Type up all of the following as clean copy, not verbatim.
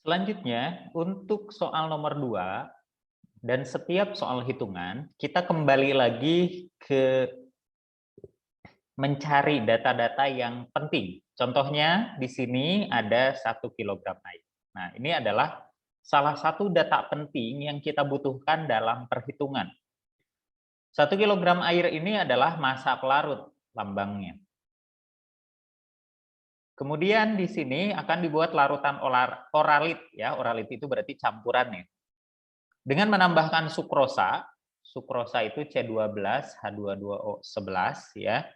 Selanjutnya, untuk soal nomor 2 dan setiap soal hitungan, kita kembali lagi ke mencari data-data yang penting. Contohnya di sini ada 1 kilogram air. Nah, ini adalah salah satu data penting yang kita butuhkan dalam perhitungan. 1 kilogram air ini adalah massa pelarut lambangnya. Kemudian di sini akan dibuat larutan oralit ya. Oralit itu berarti campurannya. Dengan menambahkan sukrosa, sukrosa itu C12H22O11 ya.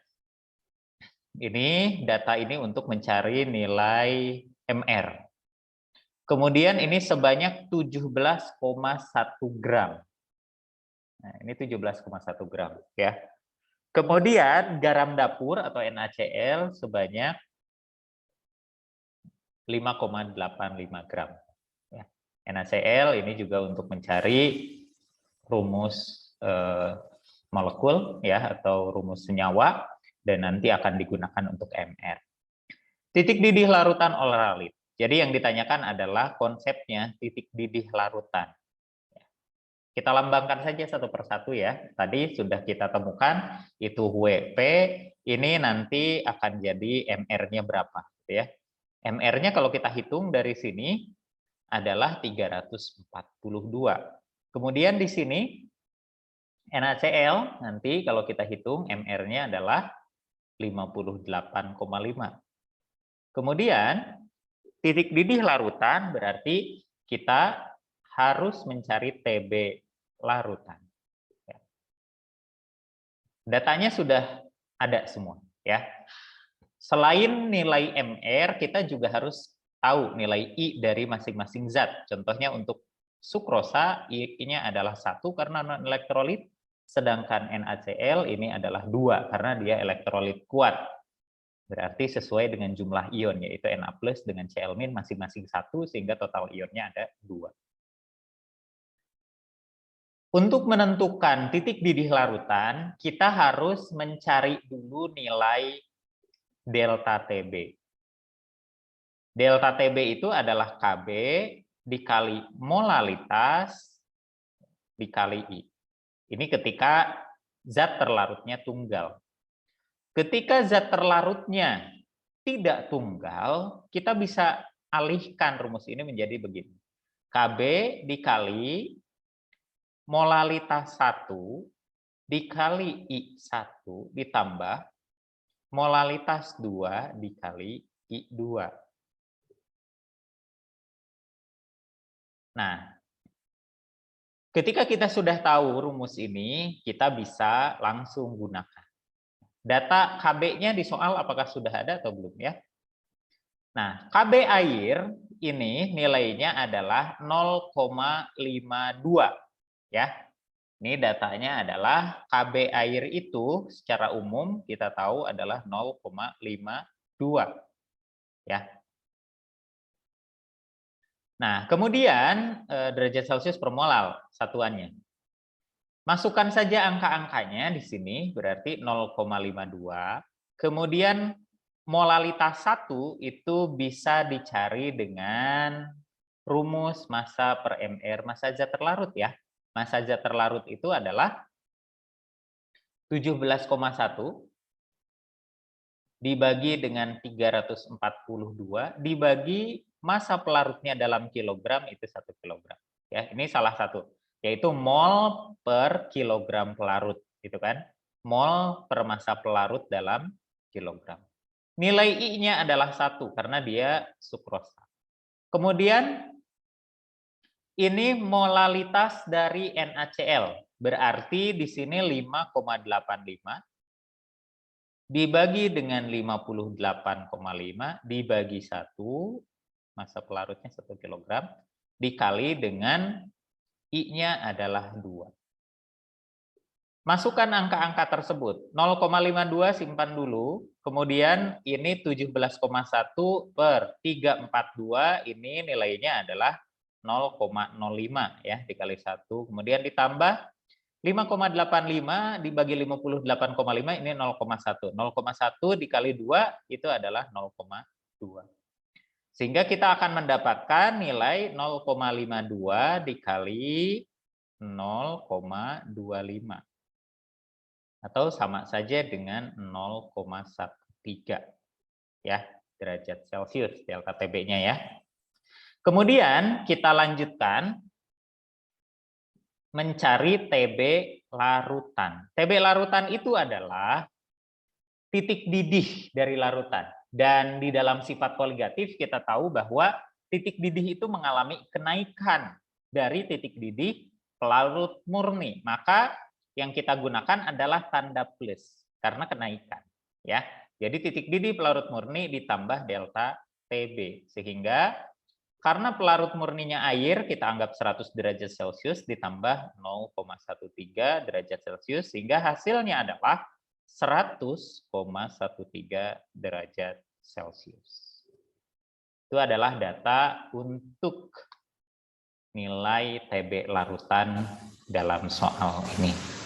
Ini data ini untuk mencari nilai MR. Kemudian ini sebanyak 17,1 gram. Nah, ini 17,1 gram ya. Kemudian garam dapur atau NaCl sebanyak 5,85 gram. Ya. NaCl ini juga untuk mencari rumus molekul ya atau rumus senyawa dan nanti akan digunakan untuk MR. Titik didih larutan oralit. Jadi yang ditanyakan adalah konsepnya titik didih larutan. Kita lambangkan saja satu persatu ya. Tadi sudah kita temukan itu WP, ini nanti akan jadi MR-nya berapa ya. MR-nya kalau kita hitung dari sini adalah 342. Kemudian di sini NaCl nanti kalau kita hitung MR-nya adalah 58,5. Kemudian titik didih larutan berarti kita harus mencari TB larutan. Datanya sudah ada semua ya. Selain nilai MR, kita juga harus tahu nilai I dari masing-masing zat. Contohnya untuk sukrosa, I-nya adalah 1 karena non elektrolit, sedangkan NaCl ini adalah 2 karena dia elektrolit kuat. Berarti sesuai dengan jumlah ion, yaitu Na+ dengan Cl- masing-masing 1, sehingga total ionnya ada 2. Untuk menentukan titik didih larutan, kita harus mencari dulu nilai delta TB. Delta TB itu adalah Kb dikali molalitas dikali I. Ini ketika zat terlarutnya tunggal. Ketika zat terlarutnya tidak tunggal, kita bisa alihkan rumus ini menjadi begini. Kb dikali molalitas 1 dikali I1 ditambah molalitas 2 dikali I2. Nah, ketika kita sudah tahu rumus ini, kita bisa langsung gunakan. Data KB-nya di soal apakah sudah ada atau belum ya? Nah, KB air ini nilainya adalah 0,52 ya. Ini datanya adalah KB air itu secara umum kita tahu adalah 0,52 ya. Nah, kemudian derajat Celcius per mol satuannya. Masukkan saja angka-angkanya di sini, berarti 0,52. Kemudian molalitas 1 itu bisa dicari dengan rumus massa per MR, massa zat terlarut ya. Massa zat terlarut itu adalah 17,1 dibagi dengan 342 dibagi massa pelarutnya dalam kilogram itu 1 kilogram. Ya, ini salah satu, yaitu mol per kilogram pelarut, gitu kan? Mol per massa pelarut dalam kilogram. Nilai I-nya adalah 1 karena dia sukrosa. Kemudian ini molalitas dari NaCl, berarti di sini 5,85 dibagi dengan 58,5 dibagi 1, massa pelarutnya 1 kilogram, dikali dengan I-nya adalah 2. Masukkan angka-angka tersebut, 0,52 simpan dulu, kemudian ini 17,1 per 342, ini nilainya adalah 0,05 ya, dikali 1, kemudian ditambah 5,85 dibagi 58,5 ini 0,1. 0,1 dikali 2 itu adalah 0,2. Sehingga kita akan mendapatkan nilai 0,52 dikali 0,25. Atau sama saja dengan 0,13 ya, derajat Celcius delta TB-nya ya. Kemudian kita lanjutkan mencari TB larutan. TB larutan itu adalah titik didih dari larutan. Dan di dalam sifat koligatif kita tahu bahwa titik didih itu mengalami kenaikan dari titik didih pelarut murni. Maka yang kita gunakan adalah tanda plus karena kenaikan. Ya, jadi titik didih pelarut murni ditambah delta TB. Sehingga karena pelarut murninya air, kita anggap 100 derajat Celcius ditambah 0,13 derajat Celcius, sehingga hasilnya adalah 100,13 derajat Celcius. Itu adalah data untuk nilai TB larutan dalam soal ini.